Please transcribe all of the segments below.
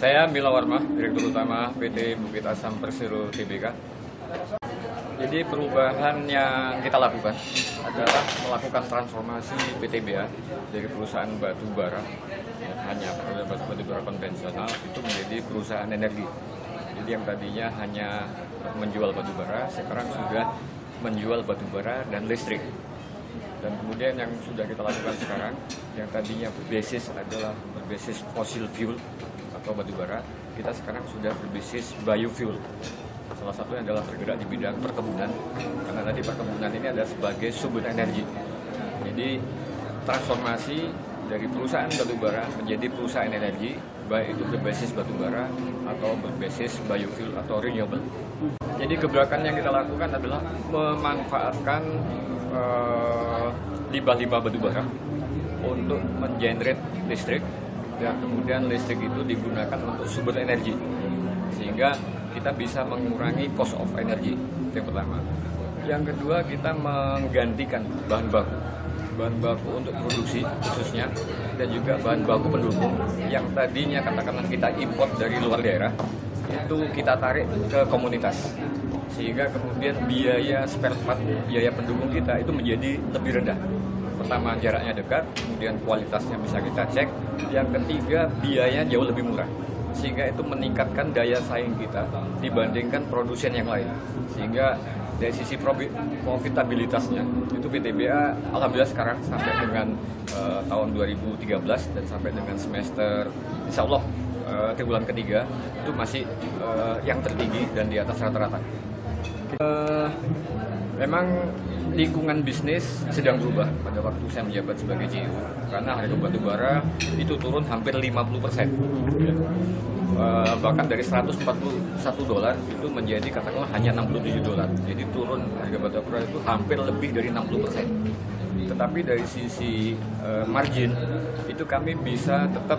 Saya Mila Warma, Direktur Utama PT Bukit Asam Persero Tbk. Jadi perubahan yang kita lakukan adalah melakukan transformasi PTBA dari perusahaan batu bara, hanya batu bara konvensional, itu menjadi perusahaan energi. Jadi yang tadinya hanya menjual batu bara, sekarang sudah menjual batu bara dan listrik. Dan kemudian yang sudah kita lakukan sekarang, yang tadinya berbasis fossil fuel atau batu bara, kita sekarang sudah berbasis biofuel. Salah satunya adalah bergerak di bidang perkebunan, karena tadi perkebunan ini adalah sebagai sumber energi. Jadi transformasi dari perusahaan batu bara menjadi perusahaan energi, baik itu berbasis batu bara atau berbasis biofuel atau renewable. Jadi gebrakan yang kita lakukan adalah memanfaatkan limbah-limbah batu bara untuk mengenerate listrik, dan kemudian listrik itu digunakan untuk sumber energi, sehingga kita bisa mengurangi cost of energy. Yang pertama. Yang kedua, kita menggantikan bahan baku untuk produksi khususnya, dan juga bahan baku pendukung yang tadinya katakanlah kita import dari luar daerah, itu kita tarik ke komunitas, sehingga kemudian biaya spare part, biaya pendukung kita itu menjadi lebih rendah. Pertama, jaraknya dekat, kemudian kualitasnya bisa kita cek. Yang ketiga, biayanya jauh lebih murah, sehingga itu meningkatkan daya saing kita dibandingkan produsen yang lain. Sehingga dari sisi profitabilitasnya itu PTBA alhamdulillah sekarang sampai dengan tahun 2013 dan sampai dengan semester insya Allah triwulan ketiga itu masih yang tertinggi dan di atas rata-rata. Memang lingkungan bisnis sedang berubah pada waktu saya menjabat sebagai CEO, karena harga batu bara itu turun hampir 50%. Bahkan dari $141 itu menjadi katakanlah hanya $67. Jadi turun harga batu bara itu hampir lebih dari 60%. Tetapi dari sisi margin itu kami bisa tetap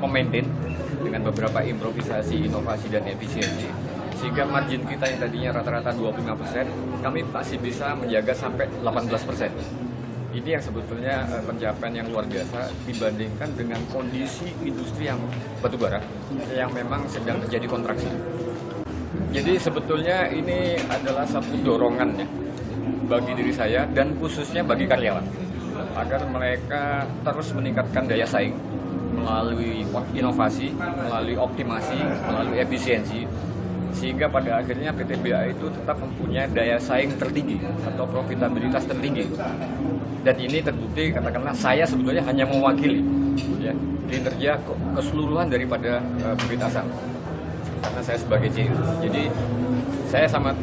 memaintain dengan beberapa improvisasi, inovasi dan efisiensi, sehingga margin kita yang tadinya rata-rata 25%, kami masih bisa menjaga sampai 18%. Ini yang sebetulnya pencapaian yang luar biasa dibandingkan dengan kondisi industri yang batubara yang memang sedang terjadi kontraksi. Jadi sebetulnya ini adalah satu dorongan ya bagi diri saya dan khususnya bagi karyawan, agar mereka terus meningkatkan daya saing melalui inovasi, melalui optimasi, melalui efisiensi, sehingga pada akhirnya PTBA itu tetap mempunyai daya saing tertinggi atau profitabilitas tertinggi. Dan ini terbukti, katakanlah saya sebetulnya hanya mewakili ya, kinerja keseluruhan daripada Bukit Asam, karena saya sebagai CEO. Jadi saya sangat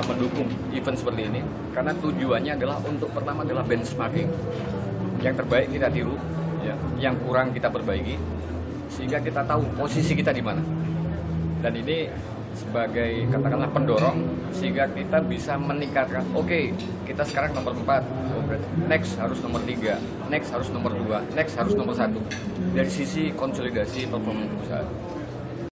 mendukung event seperti ini, karena tujuannya adalah untuk pertama adalah benchmarking, yang terbaik kita tiru, ya, yang kurang kita perbaiki, sehingga kita tahu posisi kita di mana. Dan ini sebagai katakanlah pendorong sehingga kita bisa meningkatkan, oke, kita sekarang nomor 4, next harus nomor 3, next harus nomor 2, next harus nomor 1 dari sisi konsolidasi performa perusahaan.